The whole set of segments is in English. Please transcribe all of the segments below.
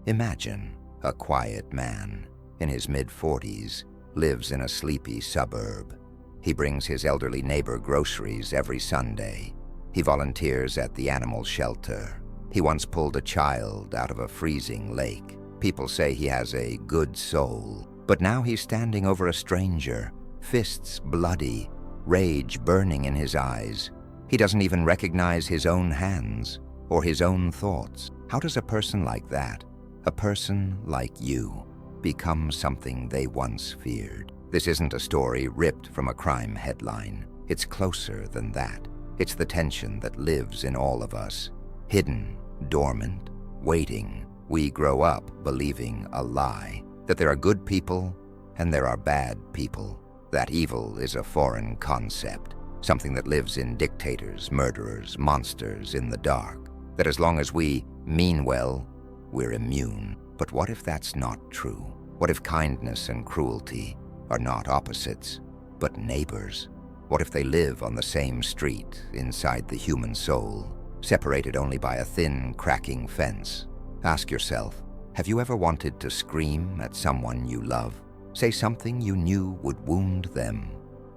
Imagine a quiet man in his mid-40s lives in a sleepy suburb. He brings his elderly neighbor groceries every Sunday. He volunteers at the animal shelter. He once pulled a child out of a freezing lake. People say he has a good soul, but now he's standing over a stranger, fists bloody, rage burning in his eyes. He doesn't even recognize his own hands or his own thoughts. How does a person like that, a person like you, become something they once feared? This isn't a story ripped from a crime headline. It's closer than that. It's the tension that lives in all of us, hidden, dormant, waiting. We grow up believing a lie, that there are good people and there are bad people, that evil is a foreign concept, something that lives in dictators, murderers, monsters in the dark, that as long as we mean well, we're immune. But what if that's not true? What if kindness and cruelty are not opposites, but neighbors? What if they live on the same street inside the human soul, separated only by a thin, cracking fence? Ask yourself, have you ever wanted to scream at someone you love? Say something you knew would wound them,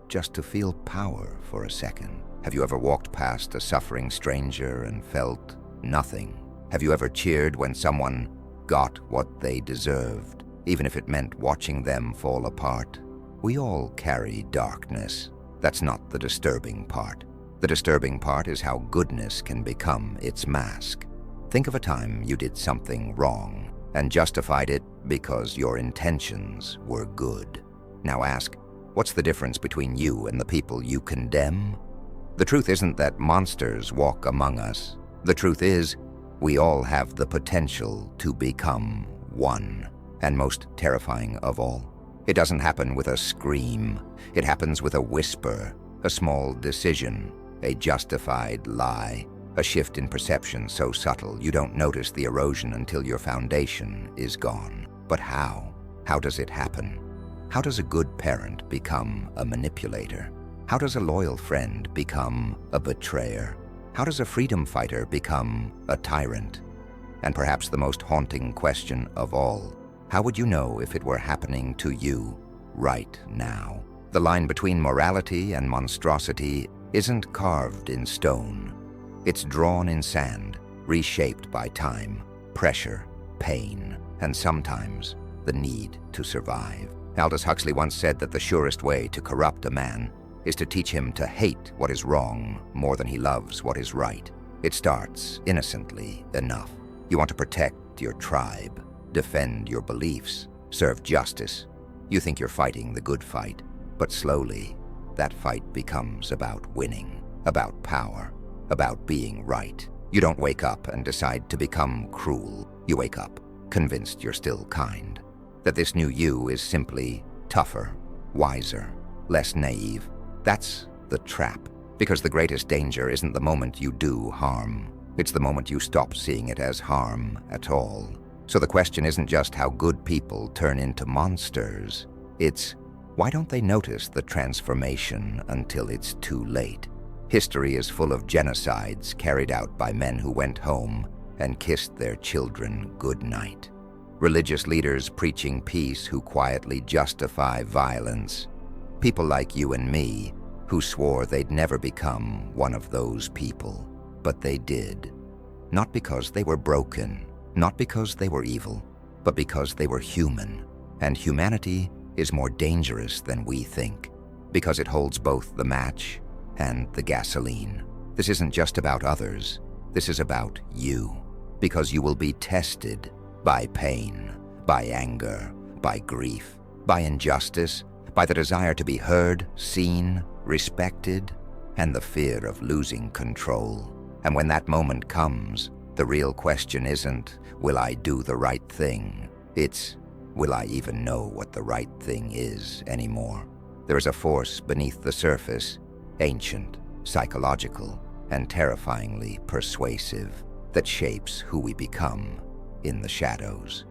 just to feel power for a second? Have you ever walked past a suffering stranger and felt nothing? Have you ever cheered when someone got what they deserved, even if it meant watching them fall apart? We all carry darkness. That's not the disturbing part. The disturbing part is how goodness can become its mask. Think of a time you did something wrong and justified it because your intentions were good. Now ask, what's the difference between you and the people you condemn? The truth isn't that monsters walk among us. The truth is, we all have the potential to become one. And most terrifying of all, it doesn't happen with a scream. It happens with a whisper, a small decision, a justified lie, a shift in perception so subtle you don't notice the erosion until your foundation is gone. But how? How does it happen? How does a good parent become a manipulator? How does a loyal friend become a betrayer? How does a freedom fighter become a tyrant? And perhaps the most haunting question of all, how would you know if it were happening to you right now? The line between morality and monstrosity isn't carved in stone. It's drawn in sand, reshaped by time, pressure, pain, and sometimes the need to survive. Aldous Huxley once said that the surest way to corrupt a man is to teach him to hate what is wrong more than he loves what is right. It starts innocently enough. You want to protect your tribe, defend your beliefs, serve justice. You think you're fighting the good fight, but slowly, that fight becomes about winning, about power, about being right. You don't wake up and decide to become cruel. You wake up convinced you're still kind, that this new you is simply tougher, wiser, less naive. That's the trap, because the greatest danger isn't the moment you do harm. It's the moment you stop seeing it as harm at all. So the question isn't just how good people turn into monsters. It's, why don't they notice the transformation until it's too late? History is full of genocides carried out by men who went home and kissed their children goodnight. Religious leaders preaching peace who quietly justify violence. People like you and me who swore they'd never become one of those people. But they did. Not because they were broken, not because they were evil, but because they were human. And humanity is more dangerous than we think, because it holds both the match and the gasoline. This isn't just about others. This is about you, because you will be tested by pain, by anger, by grief, by injustice, by the desire to be heard, seen, respected, and the fear of losing control. And when that moment comes, the real question isn't, will I do the right thing? It's, will I even know what the right thing is anymore? There is a force beneath the surface, ancient, psychological, and terrifyingly persuasive, that shapes who we become in the shadows.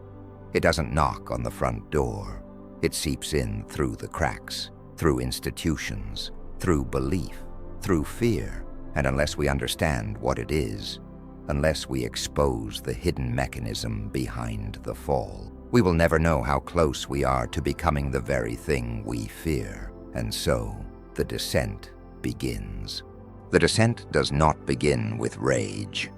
It doesn't knock on the front door. It seeps in through the cracks, through institutions, through belief, through fear, and unless we understand what it is, unless we expose the hidden mechanism behind the fall. We will never know how close we are to becoming the very thing we fear. And so, the descent begins. The descent does not begin with rage.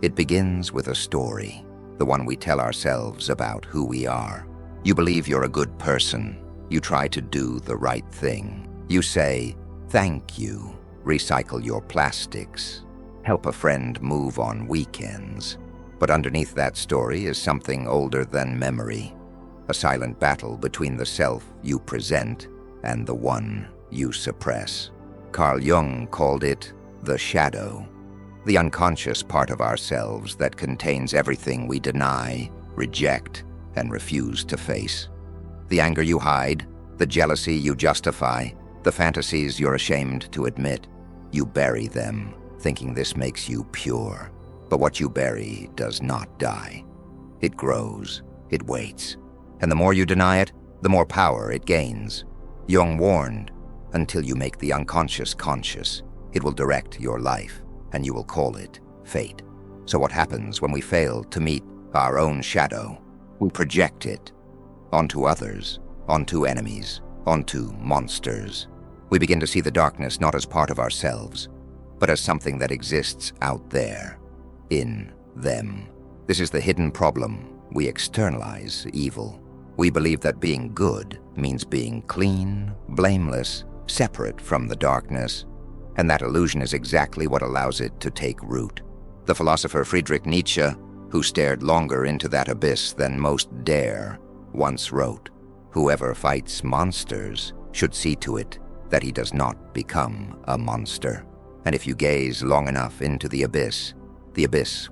It begins with a story, the one we tell ourselves about who we are. You believe you're a good person. You try to do the right thing. You say, "Thank you," recycle your plastics, help a friend move on weekends. But underneath that story is something older than memory, a silent battle between the self you present and the one you suppress. Carl Jung called it the shadow, the unconscious part of ourselves that contains everything we deny, reject, and refuse to face. The anger you hide, the jealousy you justify, the fantasies you're ashamed to admit. You bury them, thinking this makes you pure. But what you bury does not die. It grows, it waits, and the more you deny it, the more power it gains. Jung warned, until you make the unconscious conscious, it will direct your life, and you will call it fate. So what happens when we fail to meet our own shadow? We project it onto others, onto enemies, onto monsters. We begin to see the darkness not as part of ourselves, but as something that exists out there, in them. This is the hidden problem. We externalize evil. We believe that being good means being clean, blameless, separate from the darkness, and that illusion is exactly what allows it to take root. The philosopher Friedrich Nietzsche, who stared longer into that abyss than most dare, once wrote, "Whoever fights monsters should see to it that he does not become a monster. And if you gaze long enough into the abyss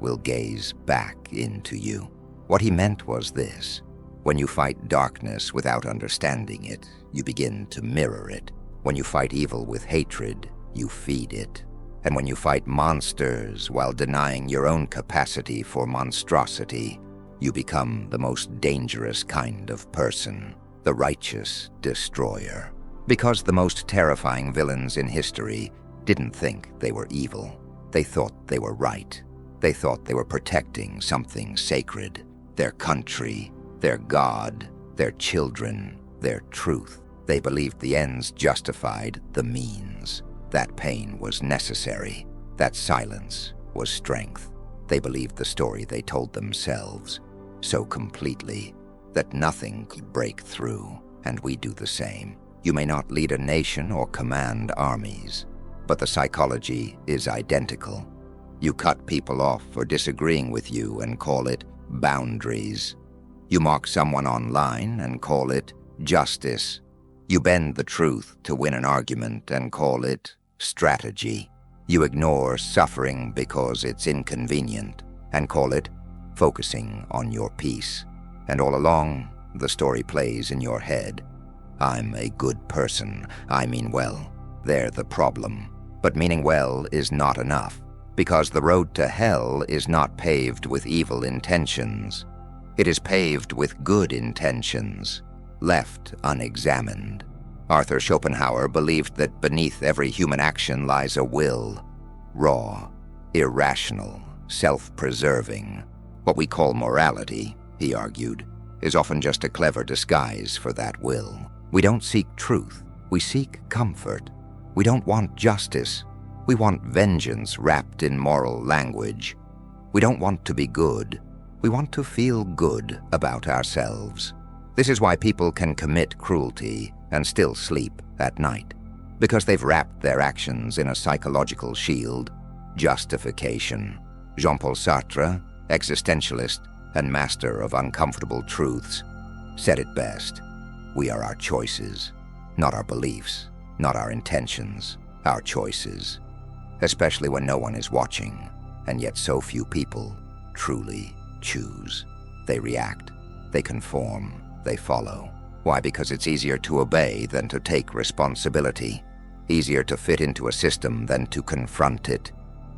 will gaze back into you." What he meant was this: when you fight darkness without understanding it, you begin to mirror it. When you fight evil with hatred, you feed it. And when you fight monsters while denying your own capacity for monstrosity, you become the most dangerous kind of person, the righteous destroyer. Because the most terrifying villains in history didn't think they were evil. They thought they were right. They thought they were protecting something sacred, their country, their God, their children, their truth. They believed the ends justified the means. That pain was necessary. That silence was strength. They believed the story they told themselves so completely that nothing could break through, and we do the same. You may not lead a nation or command armies, but the psychology is identical. You cut people off for disagreeing with you and call it boundaries. You mock someone online and call it justice. You bend the truth to win an argument and call it strategy. You ignore suffering because it's inconvenient and call it focusing on your peace. And all along, the story plays in your head. I'm a good person. I mean well. They're the problem. But meaning well is not enough, because the road to hell is not paved with evil intentions. It is paved with good intentions, left unexamined. Arthur Schopenhauer believed that beneath every human action lies a will, raw, irrational, self-preserving. What we call morality, he argued, is often just a clever disguise for that will. We don't seek truth, we seek comfort. We don't want justice, we want vengeance wrapped in moral language. We don't want to be good, we want to feel good about ourselves. This is why people can commit cruelty and still sleep at night, because they've wrapped their actions in a psychological shield, justification. Jean-Paul Sartre, existentialist and master of uncomfortable truths, said it best. We are our choices, not our beliefs, not our intentions, our choices. Especially when no one is watching, and yet so few people truly choose. They react, they conform, they follow. Why? Because it's easier to obey than to take responsibility. Easier to fit into a system than to confront it.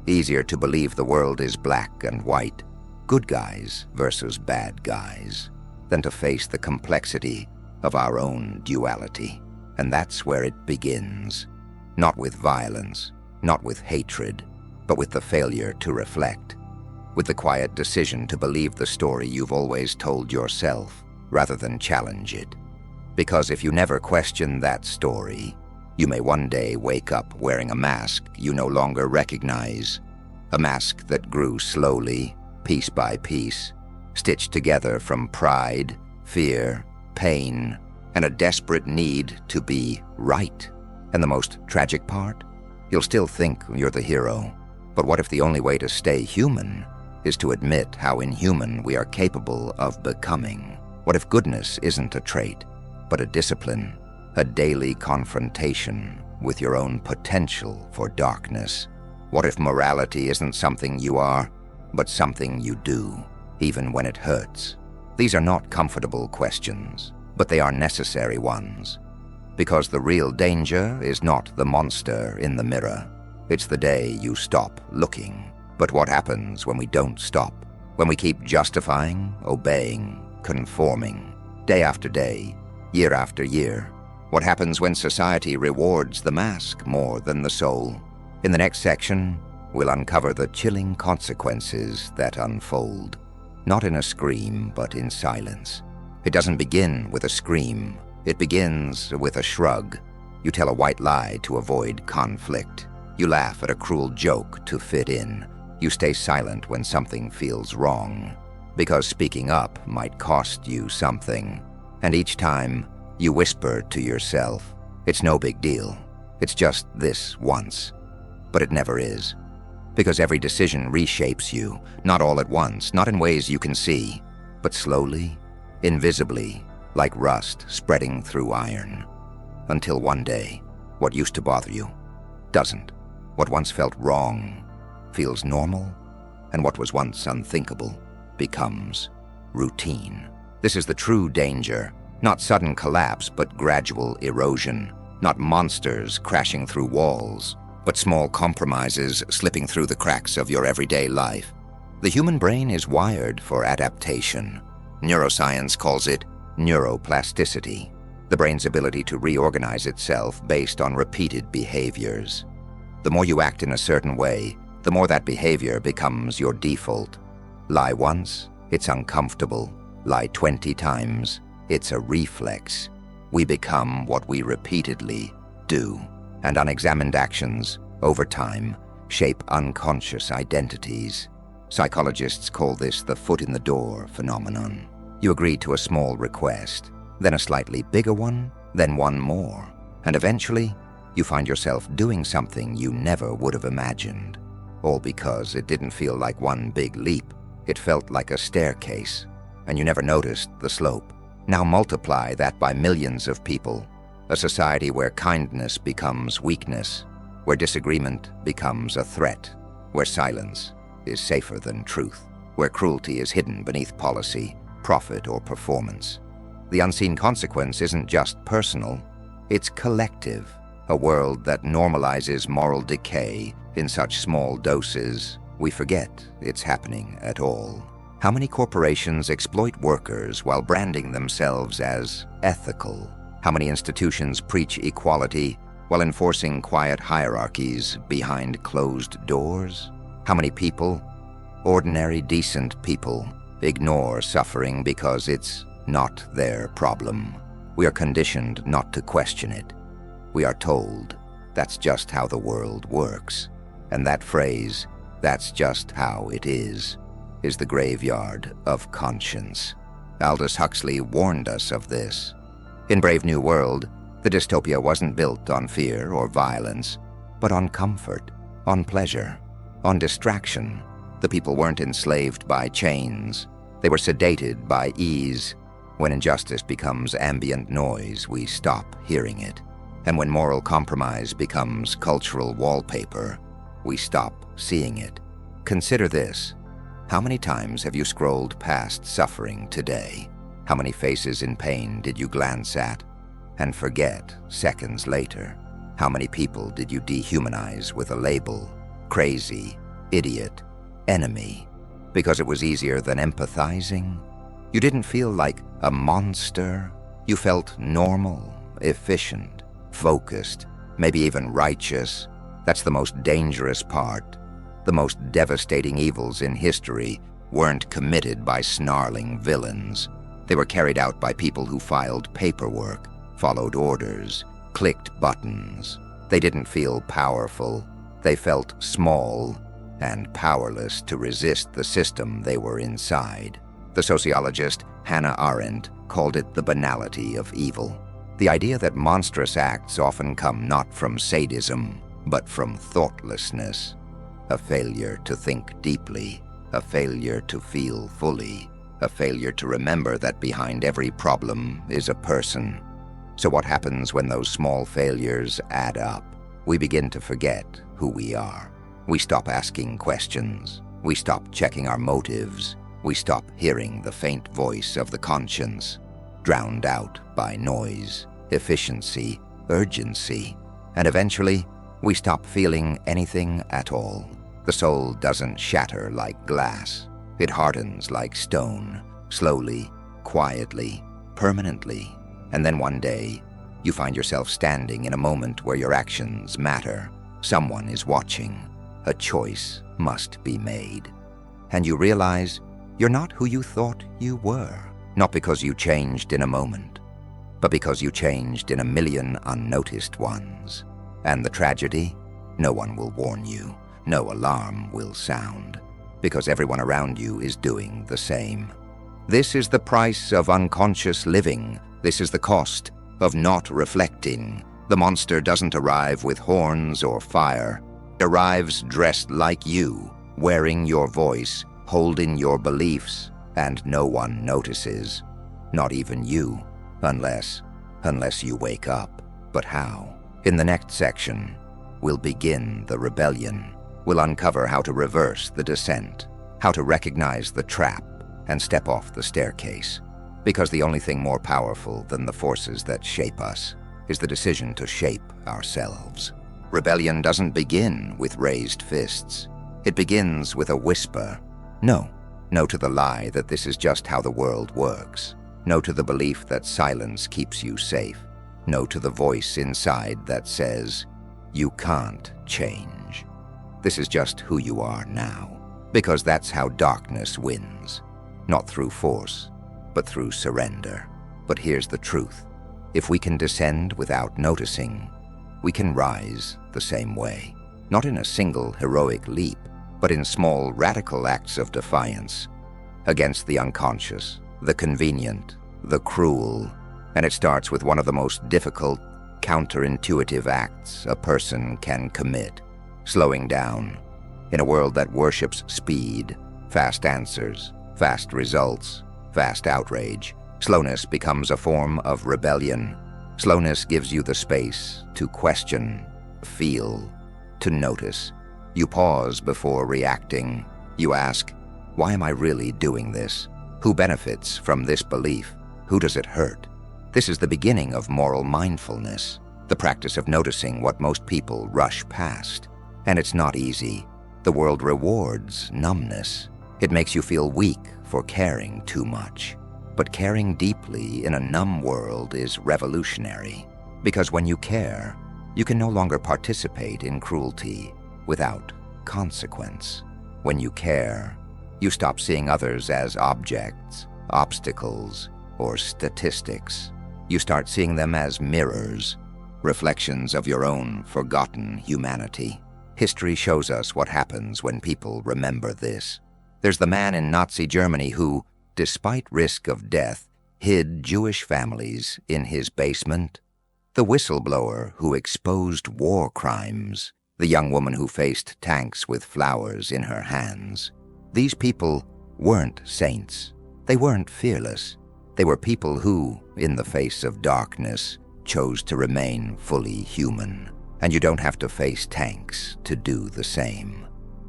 Easier to believe the world is black and white, good guys versus bad guys, than to face the complexity of our own duality. And that's where it begins. Not with violence, not with hatred, but with the failure to reflect. with the quiet decision to believe the story you've always told yourself rather than challenge it. Because if you never question that story, you may one day wake up wearing a mask you no longer recognize, a mask that grew slowly, piece by piece, stitched together from pride, fear, pain, and a desperate need to be right. And the most tragic part? You'll still think you're the hero, but what if the only way to stay human is to admit how inhuman we are capable of becoming? What if goodness isn't a trait, but a discipline, a daily confrontation with your own potential for darkness? What if morality isn't something you are, but something you do, even when it hurts? These are not comfortable questions, but they are necessary ones. Because the real danger is not the monster in the mirror. It's the day you stop looking. But what happens when we don't stop? When we keep justifying, obeying, conforming, day after day, year after year? What happens when society rewards the mask more than the soul? In the next section, we'll uncover the chilling consequences that unfold. Not in a scream, but in silence. It doesn't begin with a scream. It begins with a shrug. You tell a white lie to avoid conflict. You laugh at a cruel joke to fit in. You stay silent when something feels wrong, because speaking up might cost you something. And each time, you whisper to yourself, it's no big deal. It's just this once. But it never is. Because every decision reshapes you, not all at once, not in ways you can see, but slowly, invisibly, like rust spreading through iron. Until one day, what used to bother you doesn't. What once felt wrong feels normal, and what was once unthinkable becomes routine. This is the true danger, not sudden collapse, but gradual erosion, not monsters crashing through walls, but small compromises slipping through the cracks of your everyday life. The human brain is wired for adaptation. Neuroscience calls it neuroplasticity, the brain's ability to reorganize itself based on repeated behaviors. The more you act in a certain way, the more that behavior becomes your default. Lie once, it's uncomfortable. Lie 20 times, it's a reflex. We become what we repeatedly do. And unexamined actions, over time, shape unconscious identities. Psychologists call this the foot-in-the-door phenomenon. You agree to a small request, then a slightly bigger one, then one more, and eventually, you find yourself doing something you never would have imagined. All because it didn't feel like one big leap. It felt like a staircase, and you never noticed the slope. Now multiply that by millions of people. A society where kindness becomes weakness, where disagreement becomes a threat, where silence is safer than truth, where cruelty is hidden beneath policy, profit, or performance. The unseen consequence isn't just personal, it's collective. A world that normalizes moral decay in such small doses, we forget it's happening at all. How many corporations exploit workers while branding themselves as ethical? How many institutions preach equality while enforcing quiet hierarchies behind closed doors? How many people, ordinary, decent people, ignore suffering because it's not their problem? We are conditioned not to question it. We are told that's just how the world works. And that phrase, that's just how it is the graveyard of conscience. Aldous Huxley warned us of this. In Brave New World, the dystopia wasn't built on fear or violence, but on comfort, on pleasure, on distraction. The people weren't enslaved by chains. They were sedated by ease. When injustice becomes ambient noise, we stop hearing it. And when moral compromise becomes cultural wallpaper, we stop seeing it. Consider this. How many times have you scrolled past suffering today? How many faces in pain did you glance at and forget seconds later? How many people did you dehumanize with a label? Crazy, idiot, enemy. Because it was easier than empathizing? You didn't feel like a monster. You felt normal, efficient, focused, maybe even righteous. That's the most dangerous part. The most devastating evils in history weren't committed by snarling villains. They were carried out by people who filed paperwork, followed orders, clicked buttons. They didn't feel powerful. They felt small and powerless to resist the system they were inside. The sociologist Hannah Arendt called it the banality of evil. The idea that monstrous acts often come not from sadism, but from thoughtlessness. A failure to think deeply, a failure to feel fully, a failure to remember that behind every problem is a person. So what happens when those small failures add up? We begin to forget who we are. We stop asking questions. We stop checking our motives. We stop hearing the faint voice of the conscience, drowned out by noise, efficiency, urgency, and eventually we stop feeling anything at all. The soul doesn't shatter like glass. It hardens like stone, slowly, quietly, permanently. And then one day, you find yourself standing in a moment where your actions matter. Someone is watching. A choice must be made. And you realize you're not who you thought you were. Not because you changed in a moment, but because you changed in a million unnoticed ones. And the tragedy? No one will warn you. No alarm will sound, because everyone around you is doing the same. This is the price of unconscious living. This is the cost of not reflecting. The monster doesn't arrive with horns or fire. It arrives dressed like you, wearing your voice, holding your beliefs, and no one notices. Not even you, unless you wake up. But how? In the next section, we'll begin the rebellion. We'll uncover how to reverse the descent, how to recognize the trap and step off the staircase. Because the only thing more powerful than the forces that shape us is the decision to shape ourselves. Rebellion doesn't begin with raised fists. It begins with a whisper. No. No to the lie that this is just how the world works. No to the belief that silence keeps you safe. No to the voice inside that says, you can't change. This is just who you are now, because that's how darkness wins. Not through force, but through surrender. But here's the truth. If we can descend without noticing, we can rise the same way. Not in a single heroic leap, but in small radical acts of defiance against the unconscious, the convenient, the cruel. And it starts with one of the most difficult, counterintuitive acts a person can commit. Slowing down. In a world that worships speed, fast answers, fast results, fast outrage, slowness becomes a form of rebellion. Slowness gives you the space to question, feel, to notice. You pause before reacting. You ask, why am I really doing this? Who benefits from this belief? Who does it hurt? This is the beginning of moral mindfulness, the practice of noticing what most people rush past. And it's not easy. The world rewards numbness. It makes you feel weak for caring too much. But caring deeply in a numb world is revolutionary. Because when you care, you can no longer participate in cruelty without consequence. When you care, you stop seeing others as objects, obstacles, or statistics. You start seeing them as mirrors, reflections of your own forgotten humanity. History shows us what happens when people remember this. There's the man in Nazi Germany who, despite risk of death, hid Jewish families in his basement. The whistleblower who exposed war crimes. The young woman who faced tanks with flowers in her hands. These people weren't saints. They weren't fearless. They were people who, in the face of darkness, chose to remain fully human. And you don't have to face tanks to do the same.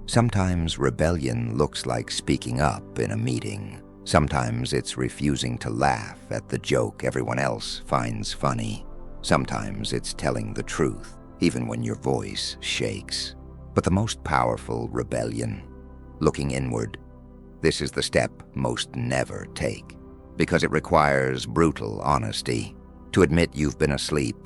Sometimes rebellion looks like speaking up in a meeting. Sometimes it's refusing to laugh at the joke everyone else finds funny. Sometimes it's telling the truth, even when your voice shakes. But the most powerful rebellion, looking inward, this is the step most never take, because it requires brutal honesty. To admit you've been asleep,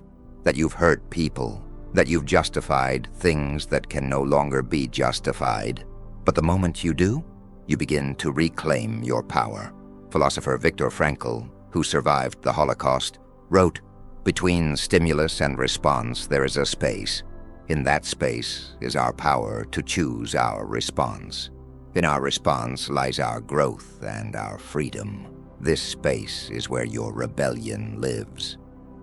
that you've hurt people, that you've justified things that can no longer be justified. But the moment you do, you begin to reclaim your power. Philosopher Viktor Frankl, who survived the Holocaust, wrote, "Between stimulus and response there is a space. In that space is our power to choose our response. In our response lies our growth and our freedom. This space is where your rebellion lives."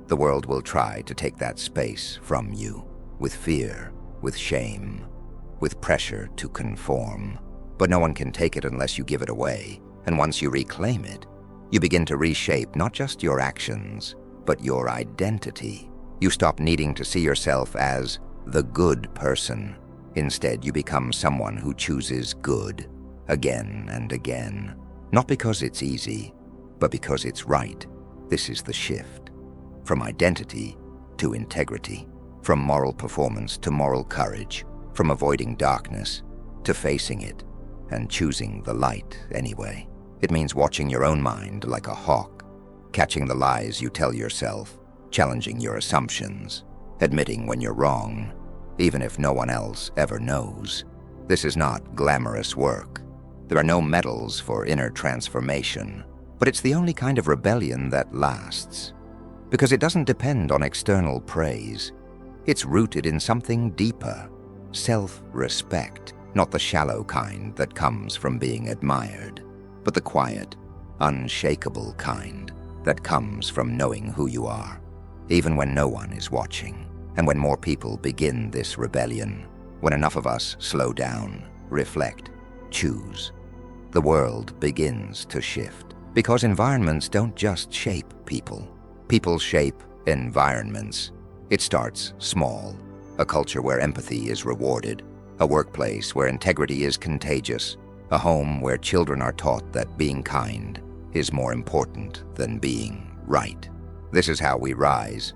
The world will try to take that space from you, with fear, with shame, with pressure to conform. But no one can take it unless you give it away, and once you reclaim it, you begin to reshape not just your actions, but your identity. You stop needing to see yourself as the good person. Instead, you become someone who chooses good again and again. Not because it's easy, but because it's right. This is the shift. From identity to integrity. From moral performance to moral courage. From avoiding darkness to facing it and choosing the light anyway. It means watching your own mind like a hawk, catching the lies you tell yourself, challenging your assumptions, admitting when you're wrong, even if no one else ever knows. This is not glamorous work. There are no medals for inner transformation, but it's the only kind of rebellion that lasts. Because it doesn't depend on external praise. It's rooted in something deeper, self-respect, not the shallow kind that comes from being admired, but the quiet, unshakable kind that comes from knowing who you are, even when no one is watching. And when more people begin this rebellion, when enough of us slow down, reflect, choose, the world begins to shift. Because environments don't just shape people. People shape environments. It starts small. A culture where empathy is rewarded. A workplace where integrity is contagious. A home where children are taught that being kind is more important than being right. This is how we rise,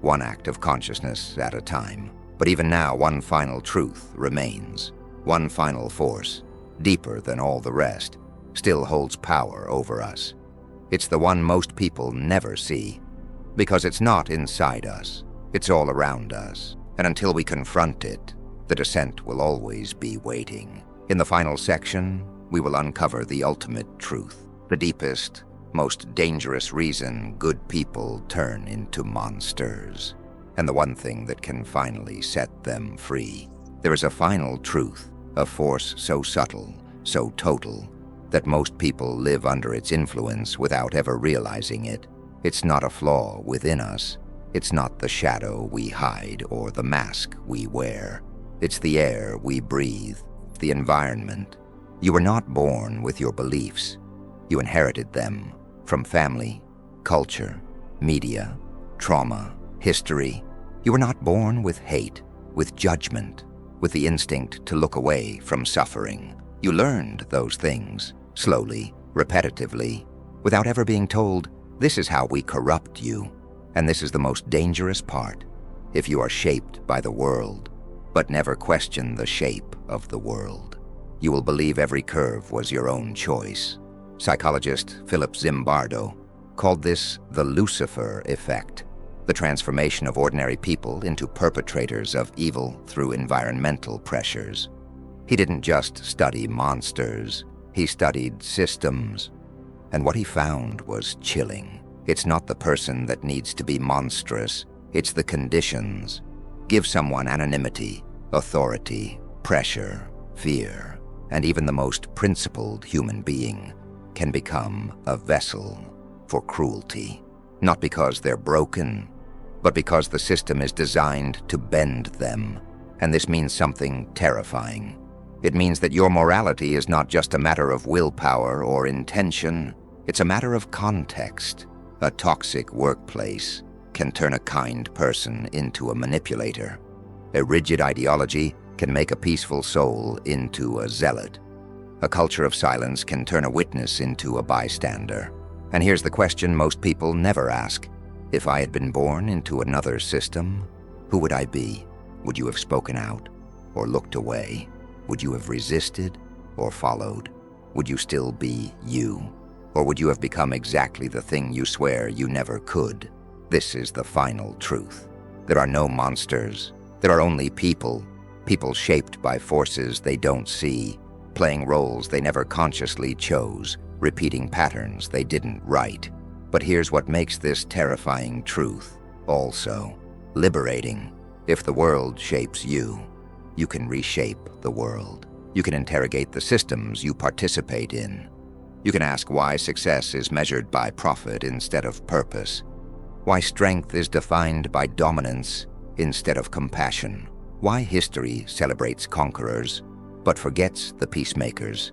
one act of consciousness at a time. But even now, one final truth remains. One final force, deeper than all the rest, still holds power over us. It's the one most people never see, because it's not inside us. It's all around us. And until we confront it, the descent will always be waiting. In the final section, we will uncover the ultimate truth, the deepest, most dangerous reason good people turn into monsters, and the one thing that can finally set them free. There is a final truth, a force so subtle, so total, that most people live under its influence without ever realizing it. It's not a flaw within us. It's not the shadow we hide or the mask we wear. It's the air we breathe, the environment. You were not born with your beliefs. You inherited them from family, culture, media, trauma, history. You were not born with hate, with judgment, with the instinct to look away from suffering. You learned those things, slowly, repetitively, without ever being told, "This is how we corrupt you." And this is the most dangerous part. If you are shaped by the world, but never question the shape of the world, you will believe every curve was your own choice. Psychologist Philip Zimbardo called this the Lucifer effect, the transformation of ordinary people into perpetrators of evil through environmental pressures. He didn't just study monsters, he studied systems. And what he found was chilling. It's not the person that needs to be monstrous, it's the conditions. Give someone anonymity, authority, pressure, fear, and even the most principled human being can become a vessel for cruelty. Not because they're broken, but because the system is designed to bend them. And this means something terrifying. It means that your morality is not just a matter of willpower or intention, it's a matter of context. A toxic workplace can turn a kind person into a manipulator. A rigid ideology can make a peaceful soul into a zealot. A culture of silence can turn a witness into a bystander. And here's the question most people never ask. If I had been born into another system, who would I be? Would you have spoken out or looked away? Would you have resisted or followed? Would you still be you? Or would you have become exactly the thing you swear you never could? This is the final truth. There are no monsters, There are only people, people shaped by forces they don't see, playing roles they never consciously chose, repeating patterns they didn't write. But here's what makes this terrifying truth also liberating. If the world shapes you, you can reshape the world. You can interrogate the systems you participate in. You can ask why success is measured by profit instead of purpose, why strength is defined by dominance instead of compassion, why history celebrates conquerors but forgets the peacemakers.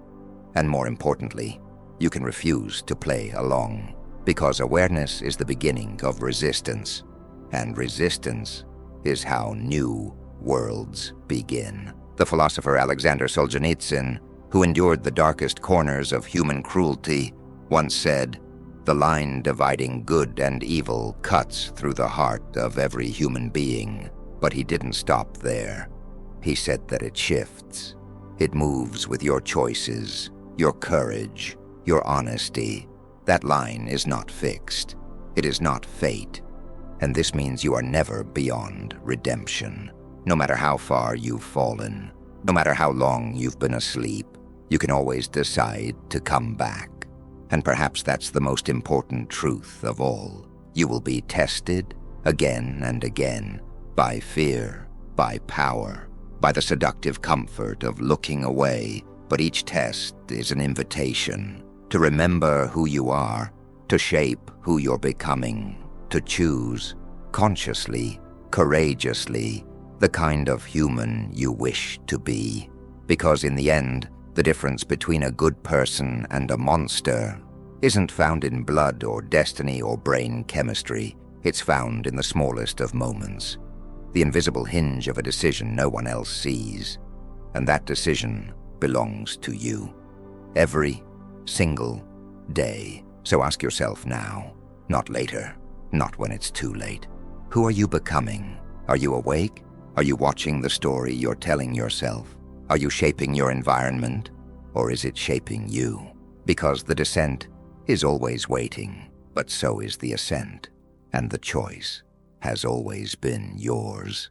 And more importantly, you can refuse to play along, because awareness is the beginning of resistance, and resistance is how new worlds begin. The philosopher Aleksandr Solzhenitsyn, who endured the darkest corners of human cruelty, once said, "The line dividing good and evil cuts through the heart of every human being." But he didn't stop there. He said that it shifts. It moves with your choices, your courage, your honesty. That line is not fixed. It is not fate. And this means you are never beyond redemption. No matter how far you've fallen, no matter how long you've been asleep, you can always decide to come back. And perhaps that's the most important truth of all. You will be tested again and again by fear, by power, by the seductive comfort of looking away. But each test is an invitation to remember who you are, to shape who you're becoming, to choose consciously, courageously, the kind of human you wish to be. Because in the end, the difference between a good person and a monster isn't found in blood or destiny or brain chemistry. It's found in the smallest of moments, the invisible hinge of a decision no one else sees. And that decision belongs to you. Every single day. So ask yourself now, not later, not when it's too late. Who are you becoming? Are you awake? Are you watching the story you're telling yourself? Are you shaping your environment, or is it shaping you? Because the descent is always waiting, but so is the ascent, and the choice has always been yours.